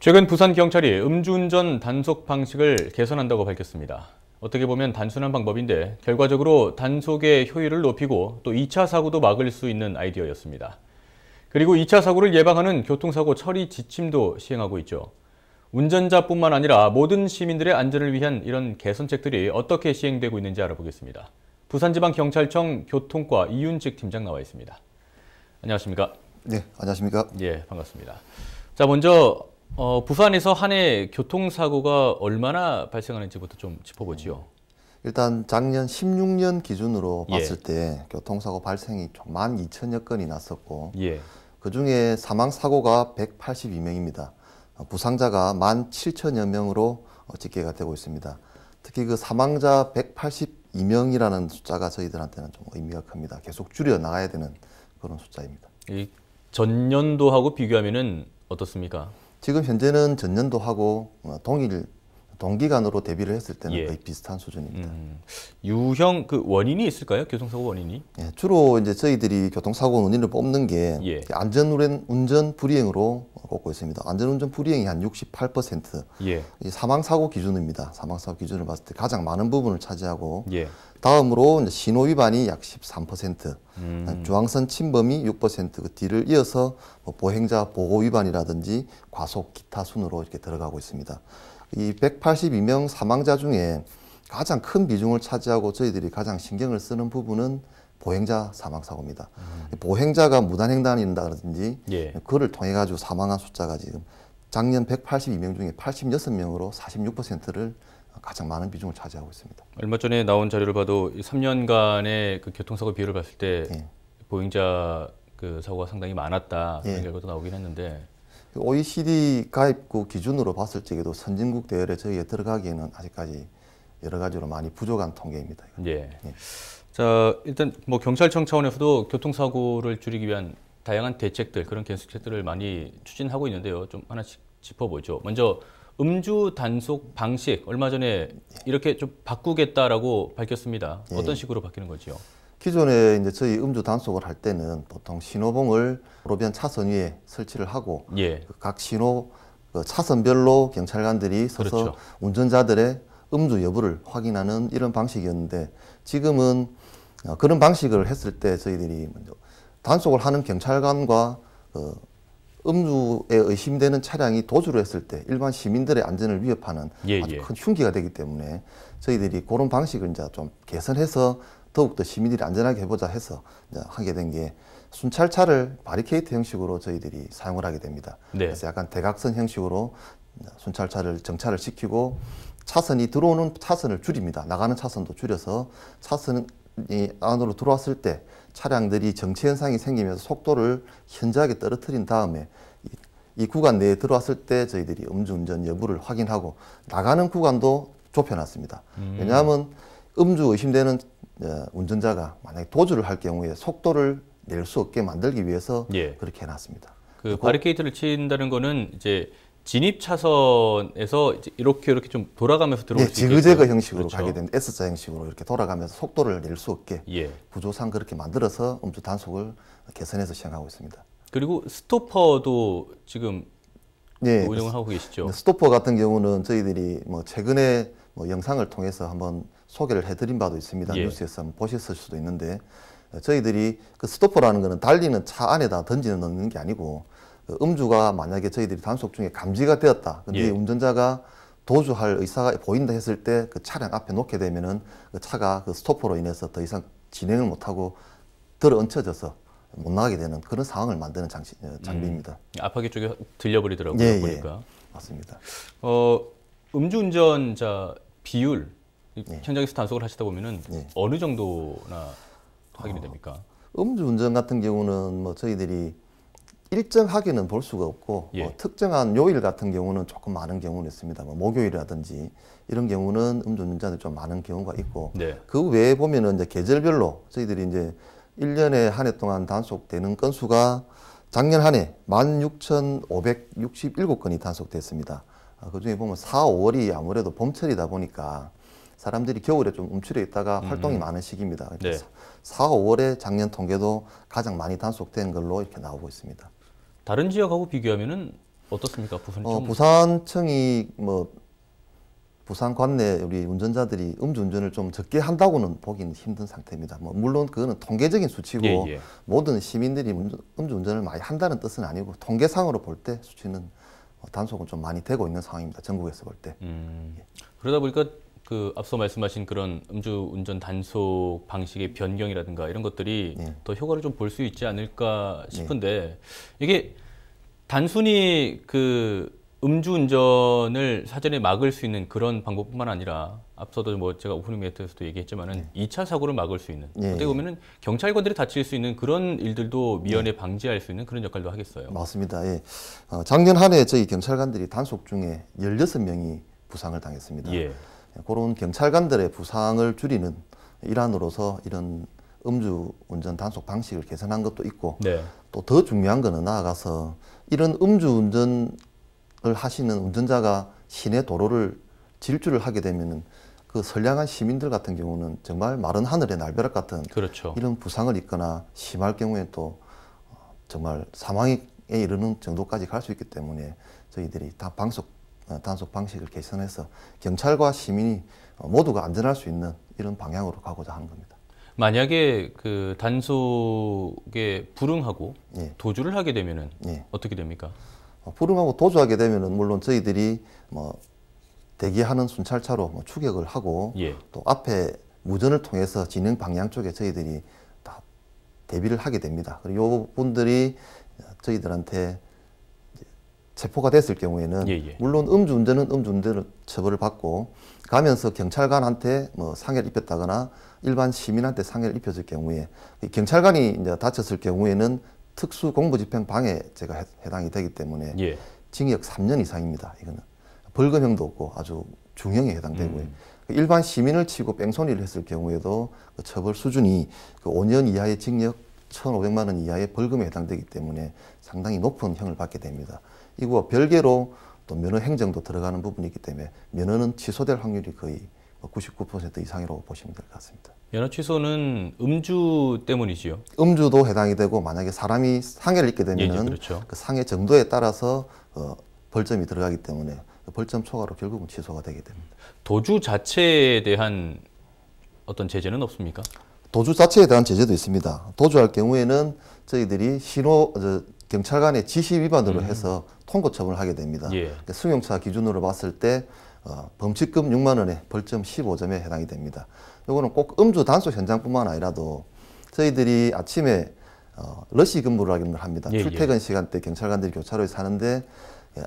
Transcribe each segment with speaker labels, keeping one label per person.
Speaker 1: 최근 부산경찰이 음주운전 단속 방식을 개선한다고 밝혔습니다. 어떻게 보면 단순한 방법인데 결과적으로 단속의 효율을 높이고 또 2차 사고도 막을 수 있는 아이디어였습니다. 그리고 2차 사고를 예방하는 교통사고 처리 지침도 시행하고 있죠. 운전자뿐만 아니라 모든 시민들의 안전을 위한 이런 개선책들이 어떻게 시행되고 있는지 알아보겠습니다. 부산지방경찰청 교통과 이윤직 팀장 나와 있습니다. 안녕하십니까?
Speaker 2: 네, 안녕하십니까?
Speaker 1: 예, 반갑습니다. 자, 먼저 부산에서 한 해 교통사고가 얼마나 발생하는지부터 좀 짚어보지요.
Speaker 2: 일단 작년 16년 기준으로
Speaker 1: 예.
Speaker 2: 봤을 때 교통사고 발생이 12,000여 건이 났었고
Speaker 1: 예.
Speaker 2: 그중에 사망사고가 182명입니다. 부상자가 17,000여 명으로 집계가 되고 있습니다. 특히 그 사망자 182명이라는 숫자가 저희들한테는 좀 의미가 큽니다. 계속 줄여 나가야 되는 그런 숫자입니다.
Speaker 1: 이 전년도하고 비교하면은 어떻습니까?
Speaker 2: 지금 현재는 전년도하고 동기간으로 대비를 했을 때는
Speaker 1: 예.
Speaker 2: 거의 비슷한 수준입니다.
Speaker 1: 유형 그 원인이 있을까요? 교통사고 원인이?
Speaker 2: 예, 주로 이제 저희들이 교통사고 원인을 뽑는 게
Speaker 1: 예.
Speaker 2: 안전운전 불이행으로 꼽고 있습니다. 안전운전 불이행이 한 68%,
Speaker 1: 예.
Speaker 2: 이 사망사고 기준입니다. 사망사고 기준을 봤을 때 가장 많은 부분을 차지하고
Speaker 1: 예.
Speaker 2: 다음으로 이제 신호 위반이 약 13%, 중앙선 침범이 6%, 그 뒤를 이어서 뭐 보행자 보호 위반이라든지 과속 기타 순으로 이렇게 들어가고 있습니다. 이 182명 사망자 중에 가장 큰 비중을 차지하고 저희들이 가장 신경을 쓰는 부분은 보행자 사망사고입니다. 보행자가 무단횡단이라든지
Speaker 1: 예.
Speaker 2: 그를 통해 가지고 사망한 숫자가 지금 작년 182명 중에 86명으로 46%를 가장 많은 비중을 차지하고 있습니다.
Speaker 1: 얼마 전에 나온 자료를 봐도 3년간의 그 교통사고 비율을 봤을 때
Speaker 2: 예.
Speaker 1: 보행자 그 사고가 상당히 많았다 그런
Speaker 2: 예.
Speaker 1: 결과도 나오긴 했는데.
Speaker 2: OECD 가입국 기준으로 봤을 적에도 선진국 대열에 저희가 들어가기에는 아직까지 여러 가지로 많이 부족한 통계입니다.
Speaker 1: 예.
Speaker 2: 예.
Speaker 1: 자, 일단 뭐 경찰청 차원에서도 교통사고를 줄이기 위한 다양한 대책들, 그런 개선책들을 많이 추진하고 있는데요. 좀 하나씩 짚어보죠. 먼저 음주 단속 방식, 얼마 전에 이렇게 좀 바꾸겠다라고 밝혔습니다.
Speaker 2: 예.
Speaker 1: 어떤 식으로 바뀌는 거지요?
Speaker 2: 기존에 이제 저희 음주 단속을 할 때는 보통 신호봉을 도로변 차선 위에 설치를 하고
Speaker 1: 예.
Speaker 2: 각 신호 차선별로 경찰관들이 서서
Speaker 1: 그렇죠.
Speaker 2: 운전자들의 음주 여부를 확인하는 이런 방식이었는데 지금은 그런 방식을 했을 때 저희들이 먼저 단속을 하는 경찰관과 음주에 의심되는 차량이 도주를 했을 때 일반 시민들의 안전을 위협하는 아주 큰 흉기가 되기 때문에 저희들이 그런 방식을 이제 좀 개선해서 더욱더 시민들이 안전하게 해보자 해서 이제 하게 된 게 순찰차를 바리케이트 형식으로 저희들이 사용을 하게 됩니다.
Speaker 1: 네.
Speaker 2: 그래서 약간 대각선 형식으로 순찰차를 정차를 시키고 차선이 들어오는 차선을 줄입니다. 나가는 차선도 줄여서 차선이 안으로 들어왔을 때 차량들이 정체 현상이 생기면서 속도를 현저하게 떨어뜨린 다음에 이 구간 내에 들어왔을 때 저희들이 음주운전 여부를 확인하고 나가는 구간도 좁혀놨습니다. 왜냐하면 음주 의심되는 운전자가 만약에 도주를 할 경우에 속도를 낼 수 없게 만들기 위해서
Speaker 1: 예.
Speaker 2: 그렇게 해놨습니다.
Speaker 1: 그 바리케이트를 친다는 거는 이제 진입 차선에서 이제 이렇게 좀 돌아가면서 들어올 수 있게
Speaker 2: 지그재그 형식으로
Speaker 1: 그렇죠.
Speaker 2: 가게 됩니다. S자 형식으로 이렇게 돌아가면서 속도를 낼 수 없게
Speaker 1: 예.
Speaker 2: 구조상 그렇게 만들어서 음주 단속을 개선해서 시행하고 있습니다.
Speaker 1: 그리고 스토퍼도 지금
Speaker 2: 네,
Speaker 1: 운영을 하고 계시죠?
Speaker 2: 스토퍼 같은 경우는 저희들이 뭐 최근에 뭐 영상을 통해서 한번 소개를 해드린 바도 있습니다.
Speaker 1: 예.
Speaker 2: 뉴스에서 한번 보셨을 수도 있는데 저희들이 그 스토퍼라는 거는 달리는 차 안에다 넣는 게 아니고 그 음주가 만약에 저희들이 단속 중에 감지가 되었다. 근데
Speaker 1: 예.
Speaker 2: 운전자가 도주할 의사가 보인다 했을 때 그 차량 앞에 놓게 되면은 그 차가 그 스토퍼로 인해서 더 이상 진행을 못하고 들어얹혀져서 못 나가게 되는 그런 상황을 만드는 장비입니다.
Speaker 1: 앞화기 쪽에 들려버리더라고요.
Speaker 2: 예,
Speaker 1: 보니까.
Speaker 2: 맞습니다.
Speaker 1: 음주운전자 비율
Speaker 2: 예.
Speaker 1: 현장에서 단속을 하시다 보면은
Speaker 2: 예.
Speaker 1: 어느 정도나 확인이 됩니까?
Speaker 2: 음주운전 같은 경우는 뭐 저희들이 일정하게는 볼 수가 없고
Speaker 1: 예.
Speaker 2: 특정한 요일 같은 경우는 조금 많은 경우는 있습니다. 뭐 목요일이라든지 이런 경우는 음주운전자들이 좀 많은 경우가 있고
Speaker 1: 네.
Speaker 2: 그 외에 보면은 이제 계절별로 저희들이 이제 1년에 한 해 동안 단속되는 건수가 작년 한 해 16,567건이 단속됐습니다. 그중에 보면 4, 5월이 아무래도 봄철이다 보니까 사람들이 겨울에 좀 움츠려 있다가 활동이 많은 시기입니다.
Speaker 1: 네.
Speaker 2: 4, 5월에 작년 통계도 가장 많이 단속된 걸로 이렇게 나오고 있습니다.
Speaker 1: 다른 지역하고 비교하면은 어떻습니까? 부산청?
Speaker 2: 부산청이 뭐 부산 관내 우리 운전자들이 음주운전을 좀 적게 한다고는 보기는 힘든 상태입니다. 뭐 물론 그거는 통계적인 수치고
Speaker 1: 예, 예.
Speaker 2: 모든 시민들이 음주운전을 많이 한다는 뜻은 아니고 통계상으로 볼 때 수치는 단속은 좀 많이 되고 있는 상황입니다. 전국에서 볼 때.
Speaker 1: 그러다 보니까 그 앞서 말씀하신 그런 음주운전 단속 방식의 변경이라든가 이런 것들이
Speaker 2: 예.
Speaker 1: 더 효과를 좀 볼 수 있지 않을까 싶은데 이게 단순히 그 음주운전을 사전에 막을 수 있는 그런 방법뿐만 아니라 앞서도 뭐 제가 오프닝 메이트에서도 얘기했지만은 2차 사고를 막을 수 있는
Speaker 2: 예,
Speaker 1: 어떻게 보면은 경찰관들이 다칠 수 있는 그런 일들도 미연에 방지할 수 있는 그런 역할도 하겠어요.
Speaker 2: 맞습니다. 예. 작년 한 해 저희 경찰관들이 단속 중에 16명이 부상을 당했습니다.
Speaker 1: 예.
Speaker 2: 그런 경찰관들의 부상을 줄이는 일환으로서 이런 음주운전 단속 방식을 개선한 것도 있고
Speaker 1: 네.
Speaker 2: 또 더 중요한 거는 나아가서 이런 음주운전을 하시는 운전자가 시내 도로를 질주를 하게 되면은 그 선량한 시민들 같은 경우는 정말 마른 하늘의 날벼락 같은
Speaker 1: 그렇죠.
Speaker 2: 이런 부상을 입거나 심할 경우에 또 정말 사망에 이르는 정도까지 갈 수 있기 때문에 저희들이 단속 방식을 개선해서 경찰과 시민이 모두가 안전할 수 있는 이런 방향으로 가고자 하는 겁니다.
Speaker 1: 만약에 그 단속에 불응하고
Speaker 2: 예.
Speaker 1: 도주를 하게 되면은
Speaker 2: 예.
Speaker 1: 어떻게 됩니까?
Speaker 2: 불응하고 도주하게 되면은 물론 저희들이 뭐 대기하는 순찰차로 뭐 추격을 하고
Speaker 1: 예.
Speaker 2: 또 앞에 무전을 통해서 진행 방향 쪽에 저희들이 다 대비를 하게 됩니다. 그리고 이 분들이 저희들한테 체포가 됐을 경우에는
Speaker 1: 예.
Speaker 2: 물론 음주운전은 음주운전을 처벌을 받고 가면서 경찰관한테 뭐 상해를 입혔다거나 일반 시민한테 상해를 입혔을 경우에 경찰관이 이제 다쳤을 경우에는 특수 공무집행 방해죄가 해당이 되기 때문에
Speaker 1: 예.
Speaker 2: 징역 3년 이상입니다. 이거는 벌금형도 없고 아주 중형에 해당되고요. 일반 시민을 치고 뺑소니를 했을 경우에도 그 처벌 수준이 그 5년 이하의 징역 1,500만 원 이하의 벌금에 해당되기 때문에 상당히 높은 형을 받게 됩니다. 이거 별개로 또 면허 행정도 들어가는 부분이 있기 때문에 면허는 취소될 확률이 거의 99% 이상이라고 보시면 될 것 같습니다.
Speaker 1: 면허 취소는 음주 때문이지요?
Speaker 2: 음주도 해당이 되고 만약에 사람이 상해를 입게 되면은
Speaker 1: 예, 그렇죠.
Speaker 2: 그 상해 정도에 따라서 벌점이 들어가기 때문에 그 벌점 초과로 결국은 취소가 되게 됩니다.
Speaker 1: 도주 자체에 대한 어떤 제재는 없습니까?
Speaker 2: 도주 자체에 대한 제재도 있습니다. 도주할 경우에는 저희들이 경찰관의 지시 위반으로 해서 통고 처분을 하게 됩니다.
Speaker 1: 예.
Speaker 2: 승용차 기준으로 봤을 때 범칙금 6만 원에 벌점 15점에 해당이 됩니다. 이거는 꼭 음주 단속 현장뿐만 아니라도 저희들이 아침에 러시 근무를 합니다.
Speaker 1: 예,
Speaker 2: 출퇴근 시간대 경찰관들이 교차로에 사는데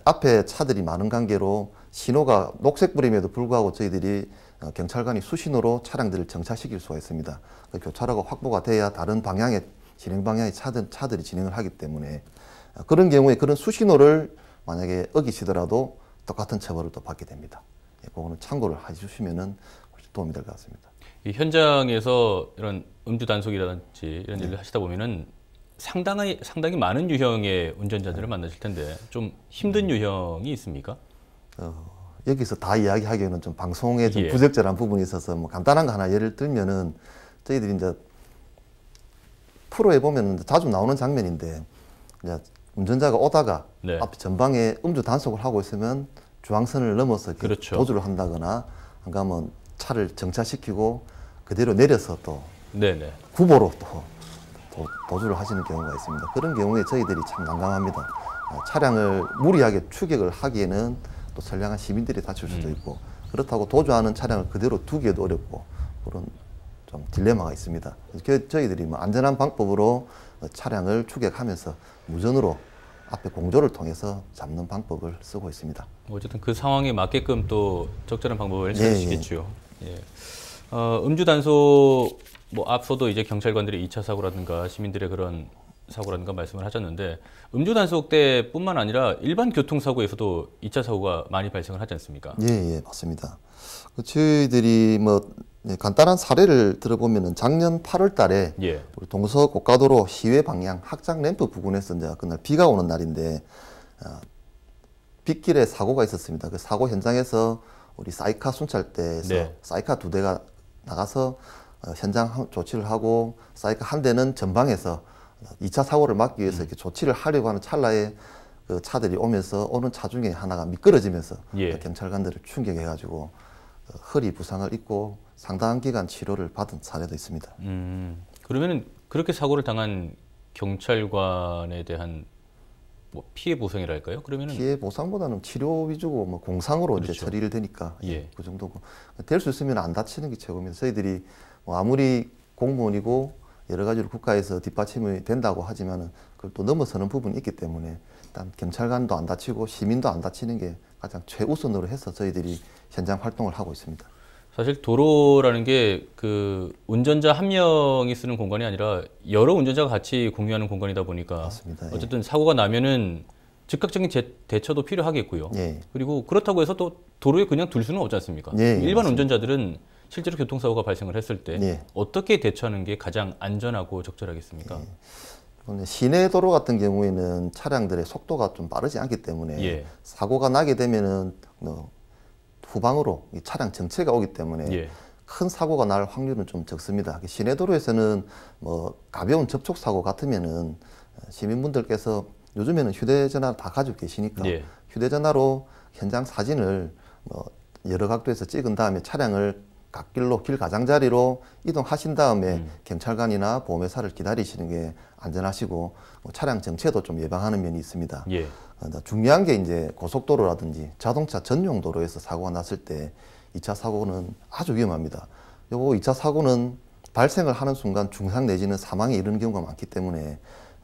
Speaker 2: 앞에 차들이 많은 관계로 신호가 녹색불임에도 불구하고 저희들이 경찰관이 수신호로 차량들을 정차시킬 수가 있습니다. 그 교차로가 확보가 돼야 다른 방향의 진행 방향의 차들이 진행을 하기 때문에 그런 경우에 그런 수신호를 만약에 어기시더라도 똑같은 처벌을 또 받게 됩니다. 그거는 참고를 해주시면은 도움이 될 것 같습니다.
Speaker 1: 이 현장에서 이런 음주 단속이라든지 이런 일을 하시다 보면은 상당히 많은 유형의 운전자들을 만나실 텐데 좀 힘든 유형이 있습니까?
Speaker 2: 여기서 다 이야기하기에는 좀 방송에 좀
Speaker 1: 예.
Speaker 2: 부적절한 부분이 있어서 뭐 간단한 거 하나 예를 들면은 저희들이 이제 프로에 보면 자주 나오는 장면인데 이제 운전자가 오다가
Speaker 1: 네.
Speaker 2: 앞 전방에 음주 단속을 하고 있으면 주황선을 넘어서 이렇게
Speaker 1: 그렇죠.
Speaker 2: 도주를 한다거나 안 가면 차를 정차시키고 그대로 내려서 또
Speaker 1: 네네.
Speaker 2: 구보로 또 도주를 하시는 경우가 있습니다. 그런 경우에 저희들이 참 난감합니다. 차량을 무리하게 추격을 하기에는 또 선량한 시민들이 다칠 수도 있고 그렇다고 도주하는 차량을 그대로 두기에도 어렵고 그런 좀 딜레마가 있습니다. 그래서 저희들이 뭐 안전한 방법으로 차량을 추격하면서 무전으로 앞에 공조를 통해서 잡는 방법을 쓰고 있습니다.
Speaker 1: 어쨌든 그 상황에 맞게끔 또 적절한 방법을
Speaker 2: 예,
Speaker 1: 찾으시겠죠. 예. 음주 단속 뭐 앞서도 이제 경찰관들의 2차 사고라든가 시민들의 그런 사고라든가 말씀을 하셨는데 음주 단속 때뿐만 아니라 일반 교통사고에서도 2차 사고가 많이 발생을 하지 않습니까?
Speaker 2: 예, 맞습니다. 저희들이 뭐 간단한 사례를 들어보면은 작년 8월 달에
Speaker 1: 예.
Speaker 2: 우리 동서 고가도로 시외 방향 학장 램프 부근에서 이제 그날 비가 오는 날인데 빗길에 사고가 있었습니다. 그 사고 현장에서 우리 사이카 순찰대에서
Speaker 1: 네.
Speaker 2: 사이카 2대가 나가서 현장 조치를 하고 사이카 한 대는 전방에서 2차 사고를 막기 위해서 이렇게 조치를 하려고 하는 찰나에 그 차들이 오면서 오는 차 중에 하나가 미끄러지면서
Speaker 1: 예.
Speaker 2: 경찰관들을 충격해가지고 허리 부상을 입고 상당한 기간 치료를 받은 사례도 있습니다.
Speaker 1: 그러면은 그렇게 사고를 당한 경찰관에 대한 뭐 피해 보상이랄까요? 그러면은
Speaker 2: 피해 보상보다는 치료 위주고 뭐 공상으로
Speaker 1: 그렇죠.
Speaker 2: 이제 처리를 되니까
Speaker 1: 예.
Speaker 2: 그 정도고 될 수 있으면 안 다치는 게 최고입니다. 저희들이 뭐 아무리 공무원이고 여러 가지로 국가에서 뒷받침이 된다고 하지만은 그걸 또 넘어서는 부분이 있기 때문에 일단 경찰관도 안 다치고 시민도 안 다치는 게 가장 최우선으로 해서 저희들이 현장 활동을 하고 있습니다.
Speaker 1: 사실 도로라는 게 그 운전자 한 명이 쓰는 공간이 아니라 여러 운전자가 같이 공유하는 공간이다 보니까
Speaker 2: 맞습니다. 예.
Speaker 1: 어쨌든 사고가 나면은 즉각적인 대처도 필요하겠고요.
Speaker 2: 예.
Speaker 1: 그리고 그렇다고 해서 또 도로에 그냥 둘 수는 없지 않습니까?
Speaker 2: 예,
Speaker 1: 일반
Speaker 2: 맞습니다.
Speaker 1: 운전자들은 실제로 교통사고가 발생을 했을 때
Speaker 2: 예.
Speaker 1: 어떻게 대처하는 게 가장 안전하고 적절하겠습니까?
Speaker 2: 시내 도로 같은 경우에는 차량들의 속도가 좀 빠르지 않기 때문에
Speaker 1: 예.
Speaker 2: 사고가 나게 되면은 후방으로 이 차량 정체가 오기 때문에
Speaker 1: 예.
Speaker 2: 큰 사고가 날 확률은 좀 적습니다. 시내 도로에서는 뭐 가벼운 접촉 사고 같으면은 시민분들께서 요즘에는 휴대전화 다 가지고 계시니까
Speaker 1: 예.
Speaker 2: 휴대전화로 현장 사진을 뭐 여러 각도에서 찍은 다음에 차량을 갓길로 길 가장자리로 이동하신 다음에 경찰관이나 보험회사를 기다리시는 게 안전하시고 뭐 차량 정체도 좀 예방하는 면이 있습니다.
Speaker 1: 예.
Speaker 2: 중요한 게 이제 고속도로라든지 자동차 전용 도로에서 사고가 났을 때 2차 사고는 아주 위험합니다. 요거 2차 사고는 발생을 하는 순간 중상 내지는 사망에 이르는 경우가 많기 때문에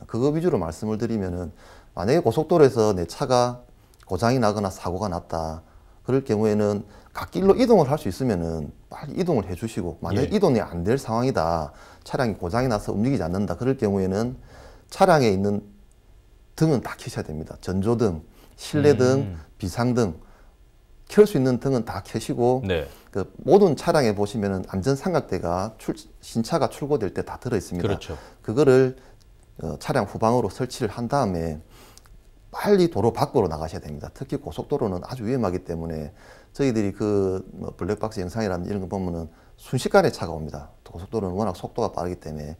Speaker 2: 그거 위주로 말씀을 드리면은 만약에 고속도로에서 내 차가 고장이 나거나 사고가 났다. 그럴 경우에는 갓길로 이동을 할 수 있으면은 빨리 이동을 해 주시고 만약에
Speaker 1: 예.
Speaker 2: 이동이 안 될 상황이다. 차량이 고장이 나서 움직이지 않는다. 그럴 경우에는 차량에 있는 등은 다 켜셔야 됩니다. 전조등, 실내등, 비상등, 켤 수 있는 등은 다 켜시고
Speaker 1: 네.
Speaker 2: 그 모든 차량에 보시면은 안전삼각대가 신차가 출고될 때 다 들어 있습니다.
Speaker 1: 그렇죠.
Speaker 2: 그거를 차량 후방으로 설치를 한 다음에 빨리 도로 밖으로 나가셔야 됩니다. 특히 고속도로는 아주 위험하기 때문에 저희들이 뭐 블랙박스 영상이라는 이런 거 보면은 순식간에 차가 옵니다. 고속도로는 워낙 속도가 빠르기 때문에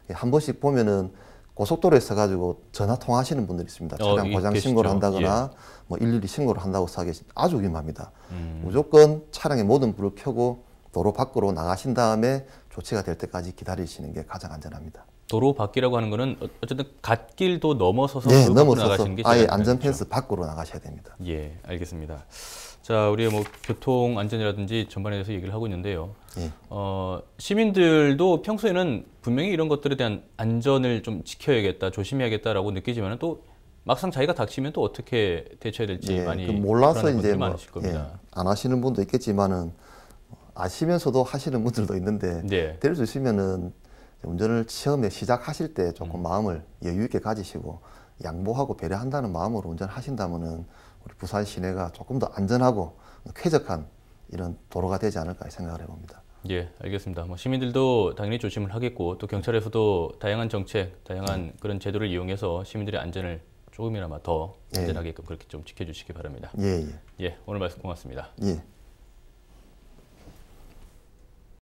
Speaker 2: 한 번씩 보면은 고속도로에 서가지고 전화 통화하시는 분들이 있습니다. 차량 고장
Speaker 1: 계시죠.
Speaker 2: 신고를 한다거나
Speaker 1: 예.
Speaker 2: 뭐 112 신고를 한다고 해서 아주 위험합니다. 무조건 차량의 모든 불을 켜고 도로 밖으로 나가신 다음에 조치가 될 때까지 기다리시는 게 가장 안전합니다.
Speaker 1: 도로 밖이라고 하는 거는 어쨌든 갓길도 넘어서서
Speaker 2: 네,
Speaker 1: 도로 밖으로
Speaker 2: 넘어서서
Speaker 1: 나가시는 게
Speaker 2: 아예
Speaker 1: 제일
Speaker 2: 안전
Speaker 1: 안전하죠.
Speaker 2: 펜스 밖으로 나가셔야 됩니다.
Speaker 1: 예, 알겠습니다. 자, 우리의 뭐 교통 안전이라든지 전반에 대해서 얘기를 하고 있는데요.
Speaker 2: 예.
Speaker 1: 시민들도 평소에는 분명히 이런 것들에 대한 안전을 좀 지켜야겠다, 조심해야겠다라고 느끼지만 또 막상 자기가 닥치면 또 어떻게 대처해야 될지
Speaker 2: 예,
Speaker 1: 많이
Speaker 2: 몰라서
Speaker 1: 불안한
Speaker 2: 이제
Speaker 1: 분들이
Speaker 2: 뭐,
Speaker 1: 많으실 겁니다.
Speaker 2: 안 하시는 분도 있겠지만은 아시면서도 하시는 분들도 있는데
Speaker 1: 네.
Speaker 2: 될 수 있으면은 운전을 처음에 시작하실 때 조금 마음을 여유 있게 가지시고 양보하고 배려한다는 마음으로 운전하신다면은 우리 부산 시내가 조금 더 안전하고 쾌적한 이런 도로가 되지 않을까 생각을 해봅니다.
Speaker 1: 예, 알겠습니다. 뭐 시민들도 당연히 조심을 하겠고 또 경찰에서도 다양한 정책, 다양한 그런 제도를 이용해서 시민들의 안전을 조금이나마 더 안전하게끔 그렇게 좀 지켜주시기 바랍니다.
Speaker 2: 예, 예.
Speaker 1: 예, 오늘 말씀 고맙습니다.
Speaker 2: 예.